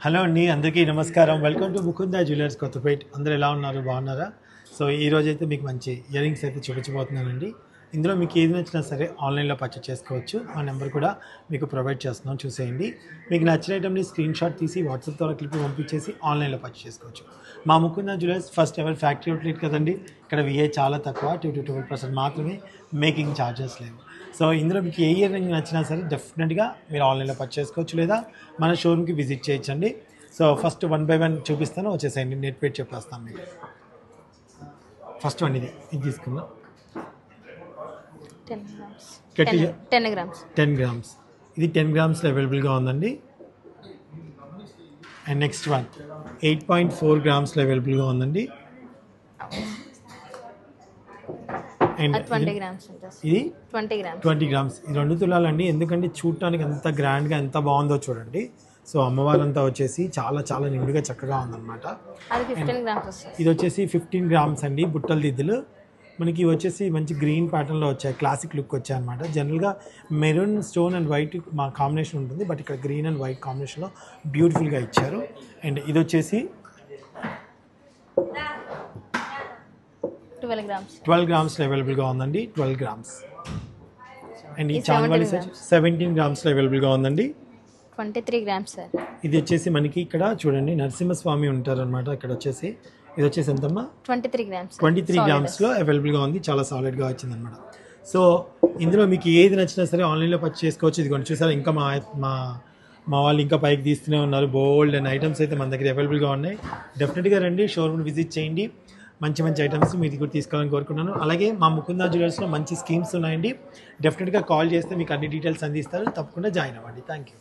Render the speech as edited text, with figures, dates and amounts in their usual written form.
Hello అండి, అందరికీ నమస్కారం. Welcome to Mukunda jewellers Kothapet. అందరూ ఎలా ఉన్నారు, బాగున్నారా? సో ఈరోజు అయితే మీకు మంచి ఇయర్ రింగ్స్ అయితే చూపించబోతున్నానండి. ఇందులో మీకు ఏది నచ్చినా సరే ఆన్లైన్లో పర్చేస్ చేసుకోవచ్చు. మా నెంబర్ కూడా మీకు ప్రొవైడ్ చేస్తున్నాం, చూసేయండి. మీకు నచ్చిన ఐటమ్ని స్క్రీన్ షాట్ తీసి వాట్సాప్ ద్వారా క్లిప్ పంపించేసి ఆన్లైన్లో పర్చేస్ చేసుకోవచ్చు. మా Mukunda jewellers first ever factory outlet కదండి. ఇక్కడ విఏ చాలా తక్కువ, 2 to 12% మాత్రమే, మేకింగ్ ఛార్జెస్ లేవు. సో ఇందులో మీకు ఏ ఇయర్ రింగ్ నచ్చినా సరే డెఫినెట్గా మీరు ఆన్లైన్లో పర్చేస్ చేసుకోవచ్చు, లేదా మన షోరూమ్కి విజిట్ చేయొచ్చండి. సో ఫస్ట్ 1 by 1 చూపిస్తాను, వచ్చేసేయండి. నెట్ వెయిట్ చెప్పేస్తాను మీకు. ఫస్ట్ వన్ ఇది తీసుకుందాం. 10 grams. ఇది 10 grams అవైలబుల్గా ఉందండి. అండ్ నెక్స్ట్ వన్ 8.4 grams అవైలబుల్గా ఉందండి. అండ్ ఇది 20 grams. ఇది 2 తులాలండి. ఎందుకంటే చూడటానికి ఎంత గ్రాండ్గా ఎంత బాగుందో చూడండి. సో అమ్మవారంతా వచ్చేసి చాలా చాలా నిండుగా చక్కగా ఉందన్నమాట. ఇది వచ్చేసి 15 grams అండి. బుట్టల దిద్దులు మనకి వచ్చేసి మంచి గ్రీన్ ప్యాటర్న్లో వచ్చాయి, క్లాసిక్ లుక్ వచ్చాయి అనమాట. జనరల్గా మెరూన్ స్టోన్ అండ్ వైట్ మా కాంబినేషన్ ఉంటుంది, బట్ ఇక్కడ గ్రీన్ అండ్ వైట్ కాంబినేషన్లో బ్యూటిఫుల్గా ఇచ్చారు. అండ్ ఇది వచ్చేసి 12 grams అవైలబుల్గా ఉందండి. 12 grams. అండ్ ఈ చాందవాలి 17 grams అవైలబుల్గా ఉందండి. 23 grams సార్. ఇది వచ్చేసి మనకి ఇక్కడ చూడండి నరసింహస్వామి ఉంటారు అనమాట. ఇక్కడ వచ్చేసి ఇది వచ్చేసి ఎంతమ్మా? 23 grams. 23 గ్రామ్స్లో అవైలబుల్గా ఉంది. చాలా సాలిడ్గా వచ్చింది అనమాట. సో ఇందులో మీకు ఏది నచ్చినా సరే ఆన్లైన్లో పర్చేస్ చేసుకోవచ్చు. ఇది కొన్ని చూసారా, ఇంకా మా వాళ్ళు ఇంకా పైకి తీస్తూనే ఉన్నారు. బోల్డ్ అండ్ ఐటమ్స్ అయితే మన దగ్గర అవైలబుల్గా ఉన్నాయి. డెఫినెట్గా రండి, షోరూమ్ విజిట్ చేయండి. మంచి మంచి ఐటమ్స్ మీరు కూడా తీసుకోవాలని కోరుకున్నాను. అలాగే మా ముకుందా జ్యువెలర్స్లో మంచి స్కీమ్స్ ఉన్నాయండి. డెఫినెట్గా కాల్ చేస్తే మీకు అన్ని డీటెయిల్స్ అందిస్తారు. తప్పకుండా జాయిన్ అవ్వండి. Thank you.